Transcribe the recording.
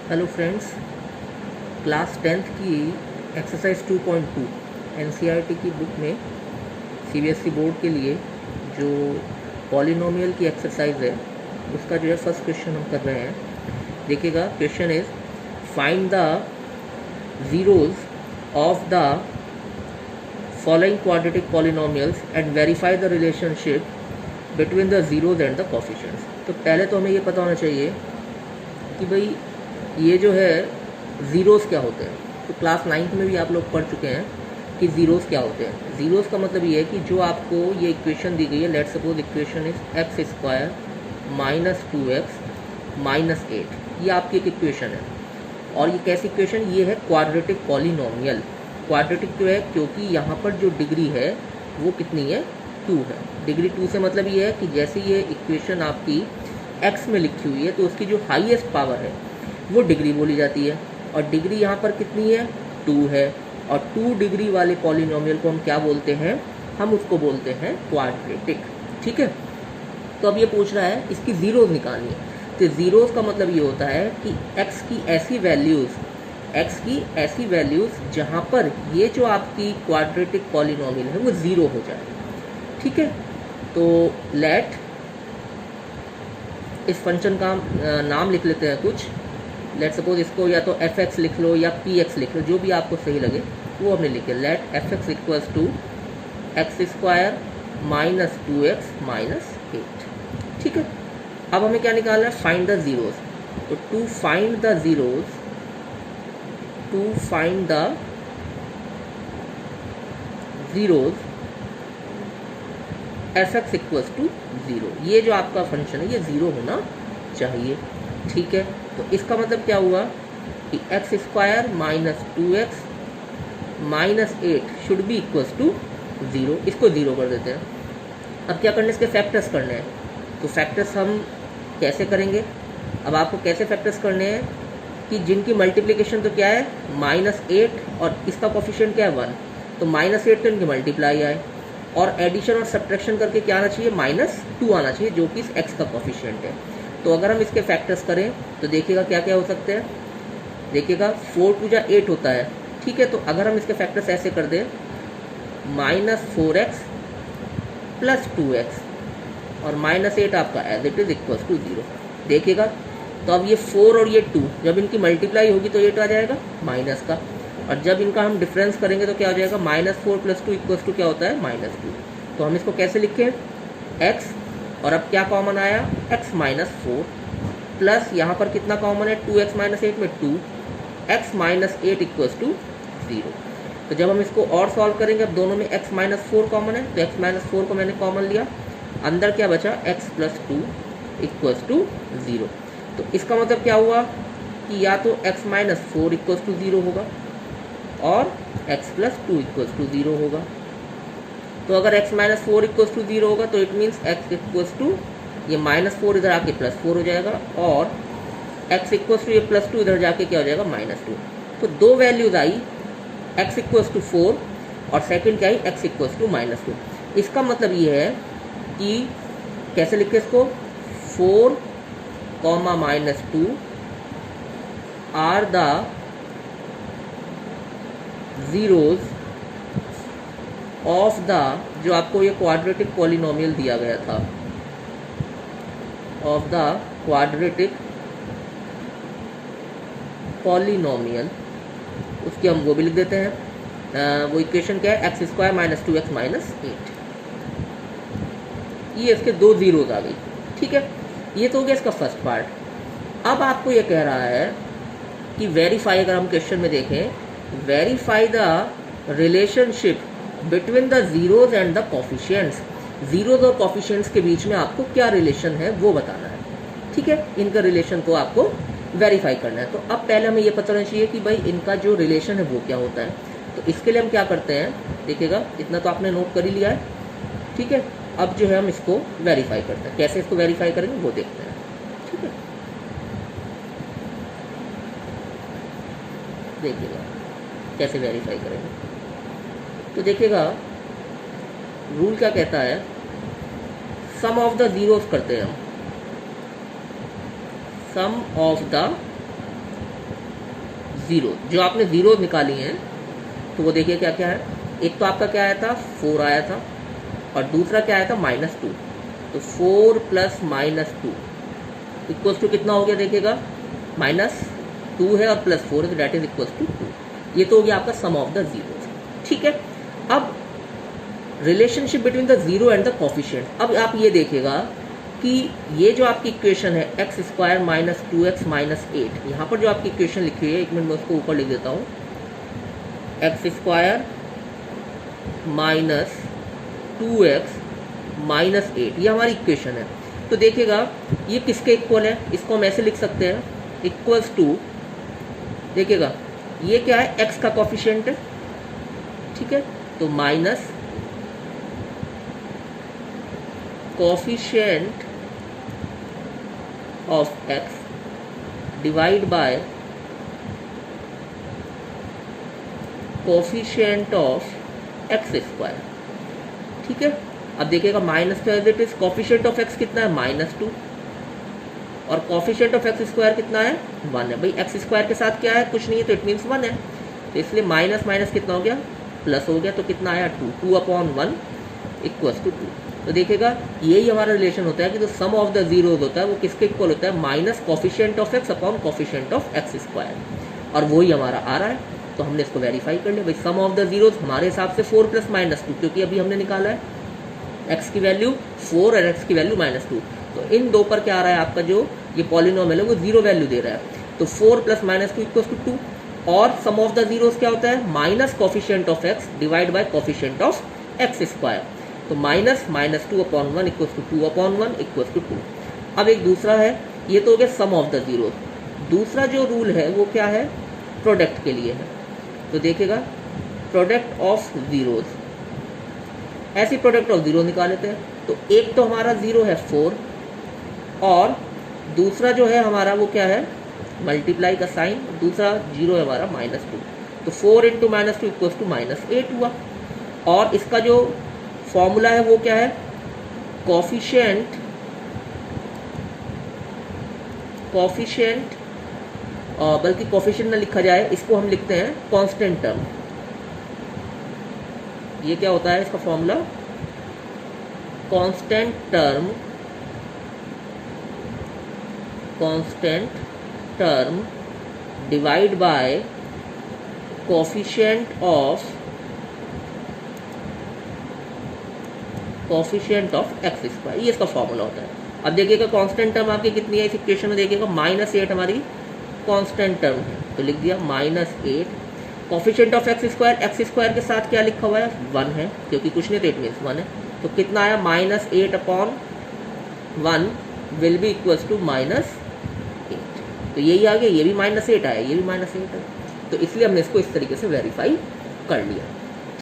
Hello friends, class 10th की exercise 2.2 NCERT की book में सीबीएसई बोर्ड के लिए जो पॉलिनोमियल की एक्सरसाइज है उसका जो है फर्स्ट क्वेश्चन हम कर रहे हैं। देखिएगा, question is find the zeros of the following quadratic polynomials and verify the relationship between the zeros and the coefficients. तो पहले तो हमें ये पता होना चाहिए कि भाई ये जो है ज़ीरोज़ क्या होते हैं। तो क्लास 9th में भी आप लोग पढ़ चुके हैं कि ज़ीरोज़ क्या होते हैं। ज़ीरोज़ का मतलब ये है कि जो आपको ये इक्वेशन दी गई है, let suppose equation is x square minus 2x minus 8, ये आपकी एक इक्वेशन है। और ये कैसी इक्वेशन? ये है क्वाड्रेटिक पॉलिनोमियल। क्वाड्रेटिक क्यों है? क्योंकि यहाँ पर जो डिग्री है वो कितनी है? 2 है। डिग्री 2 से मतलब ये है कि जैसे ये इक्वेशन आपकी x में लिखी हुई है तो उसकी जो हाईएस्ट पावर है वो डिग्री बोली जाती है। और डिग्री यहाँ पर कितनी है? 2 है। और 2 डिग्री वाले पॉलिनोमियल को हम क्या बोलते हैं? हम उसको बोलते हैं क्वाड्रेटिक। ठीक है। तो अब ये पूछ रहा है इसकी ज़ीरोज़ निकालनी है। तो ज़ीरोज़ का मतलब ये होता है कि x की ऐसी वैल्यूज़ जहाँ पर ये जो आपकी क्वाड्रेटिक पॉलिनोमियल है वो ज़ीरो हो जाए। ठीक है। तो लेट इस फंक्शन का नाम लिख लेते हैं कुछ। लेट सपोज इसको या तो fx लिख लो या px लिख लो, जो भी आपको सही लगे वो हमने लिखे। Let fx equals to x square minus 2x minus 8। ठीक है। अब हमें क्या निकालना है? Find the zeros. तो to find the zeros fx equals to 0। ये जो आपका फंक्शन है ये 0 होना चाहिए। ठीक है। तो इसका मतलब क्या हुआ कि x square minus 2x minus 8 should be equals to 0। इसको 0 कर देते हैं। अब क्या करना है? इसके फैक्टर्स करने हैं। तो फैक्टर्स हम कैसे करेंगे? अब आपको कैसे फैक्टर्स करने हैं कि जिनकी मल्टीप्लिकेशन तो क्या है? -8 और इसका कोफिशिएंट क्या है? 1। तो -8 तो इनकी मल्टीप्लाई आए और एडिशन और सब्ट्रैक्शन करके क्या आना चाहिए? -2 आना चाहिए, जो कि इस x का कोफिशिएंट है। तो अगर हम इसके फैक्टर्स करें तो देखिएगा क्या क्या हो सकते हैं। देखिएगा 4 2 जा 8 होता है। ठीक है। तो अगर हम इसके फैक्टर्स ऐसे कर दें -4x प्लस 2x और -8 आपका as it is equals to 0। देखिएगा, तो अब ये 4 और ये 2 जब इनकी मल्टीप्लाई होगी तो 8 आ जाएगा माइनस का, और जब इनका हम डिफरेंस करेंगे तो क्या हो जाएगा? -4 प्लस 2 इक्वल्स टू क्या होता है? -2। तो हम इसको कैसे लिखें? x, और अब क्या कॉमन आया? x माइनस 4 प्लस यहाँ पर कितना कॉमन है? 2x माइनस 8 में 2, x माइनस 8 इक्वल्स टू 0। तो जब हम इसको और सॉल्व करेंगे, अब दोनों में x माइनस 4 कॉमन है, तो x माइनस 4 को मैंने कॉमन लिया, अंदर क्या बचा? x plus 2 equals to 0। तो इसका मतलब क्या हुआ कि या तो x माइनस 4 इक्वल्स टू 0 होगा और x प्लस 2 इक्वल्स टू 0 होगा। तो अगर x माइनस 4 इक्वल्स टू 0 होगा तो it means x equals to ये -4 इधर आके +4 हो जाएगा, और x इक्वल्स टू ये +2 इधर जाके क्या हो जाएगा? -2। तो दो वैल्यूज आई, x इक्वल्स टू 4 और सेकंड क्या आई? x equals to -2। इसका मतलब ये है कि कैसे लिखे इसको? 4, -2 are the zeros of the, जो आपको ये क्वाड्रेटिक पॉलिनोमियल दिया गया था, ऑफ द क्वाड्रेटिक पॉलिनोमियल, उसकी हम वो भी लिख देते हैं। वो इक्वेशन क्या है? X square minus 2x minus 8। ये इसके दो ज़ीरोज़ आ गई। ठीक है। ये तो हो गया इसका फर्स्ट पार्ट। अब आपको ये कह रहा है कि वेरीफाई, अगर हम क्वेश्चन में देखें, verify the relationship between the zeros and the coefficients. Zeros और कोफिशिएंट्स के बीच में आपको क्या रिलेशन है वो बताना है। ठीक है। इनका रिलेशन को आपको वेरीफाई करना है। तो अब पहले हमें ये पता होना चाहिए कि भाई इनका जो रिलेशन है वो क्या होता है। तो इसके लिए हम क्या करते हैं? देखिएगा, इतना तो आपने नोट कर ही लिया है। ठीक है। अब जो है हम इसको वेरीफाई करते हैं। कैसे इसको वेरीफाई करेंगे वो देखते हैं। ठीक है। देखिएगा कैसे वेरीफाई करेंगे। तो देखिएगा, रूल क्या कहता है? सम ऑफ द ज़ीरोज़ करते हैं हम। सम ऑफ द ज़ीरो, जो आपने ज़ीरो निकाली हैं तो वो देखिए क्या क्या है। एक तो आपका क्या आया था, 4 आया था, और दूसरा क्या आया था, -2। तो 4 + -2 इक्वल्स टू कितना हो गया, देखिएगा -2 है और +4 है, तो डैट इज इक्वल्स टू 2। ये तो हो गया आपका सम ऑफ द जीरोस। ठीक है, अब relationship between the zero and the coefficient. अब आप ये देखिएगा कि ये जो आपकी इक्वेशन है x² - 2x - 8, यहाँ पर जो आपकी इक्वेशन लिखी है, एक मिनट मैं उसको ऊपर लिख देता हूँ, x² - 2x - 8, ये हमारी इक्वेशन है। तो देखिएगा ये किसके इक्वल है, इसको हम ऐसे लिख सकते हैं, इक्वल्स टू, देखिएगा ये क्या है, x का कोफिशिएंट है, ठीक है, तो minus coefficient of x divide by coefficient of x²। ठीक है, अब देखिएगा माइनस तो as it is, coefficient of x कितना है, -2, और कोफिशिएंट ऑफ x² कितना है, 1 है। भाई x² के साथ क्या है, कुछ नहीं है, तो इट मीन्स 1 है, तो इसलिए माइनस माइनस कितना हो गया, प्लस हो गया, तो कितना आया, 2, 2/1 इक्वल्स टू 2। तो देखिएगा यही हमारा रिलेशन होता है कि जो सम ऑफ द जीरोज होता है वो किसके इक्वल होता है, minus coefficient of x upon coefficient of x², और वही हमारा आ रहा है। तो हमने इसको वेरीफाई कर लिया। भाई सम ऑफ द जीरोज हमारे हिसाब से 4 + -2, क्योंकि अभी हमने निकाला है x की वैल्यू 4 और x की वैल्यू -2, तो इन दो पर क्या आ रहा है, आपका जो ये पॉलिनोमियल है वो 0 वैल्यू दे रहा है, तो 4 + -2 इक्वल्स टू 2। और सम ऑफ द जीरोज क्या होता है, minus coefficient of x divide by coefficient of x², तो -2/1 इक्वल्स टू 2/1 इक्वल्स टू 2। अब एक दूसरा है, ये तो हो गया सम ऑफ द जीरोज। दूसरा जो रूल है वो क्या है, प्रोडक्ट के लिए है। तो देखिएगा प्रोडक्ट ऑफ जीरोज, ऐसी प्रोडक्ट ऑफ जीरो निकाल लेते हैं। तो एक तो हमारा 0 है 4, और दूसरा जो है हमारा वो क्या है, मल्टीप्लाई का साइन, दूसरा 0 है हमारा -2, तो 4 × -2 इक्वल्स टू -8 हुआ। और इसका जो फॉर्मूला है वो क्या है, कोफिशिएंट बल्कि कोफिशिएंट ना लिखा जाए, इसको हम लिखते हैं कांस्टेंट टर्म। ये क्या होता है इसका formula, constant term divide by coefficient of x², ये इसका फॉर्मूला होता है। अब देखिएगा कांस्टेंट टर्म आपकी कितनी है इस इक्वेशन में, देखिएगा -8 हमारी कांस्टेंट टर्म है, तो लिख दिया -8। कोफिशिएंट ऑफ x² के साथ क्या लिखा हुआ है, 1 है, क्योंकि कुछ नहीं तो इट मीन्स 1 है, तो कितना आया, -8/1 विल बी इक्वल्स टू -8। तो यही आ गया, ये भी -8 आया, ये भी -8 है, तो इसलिए हमने इसको इस तरीके से वेरीफाई कर लिया।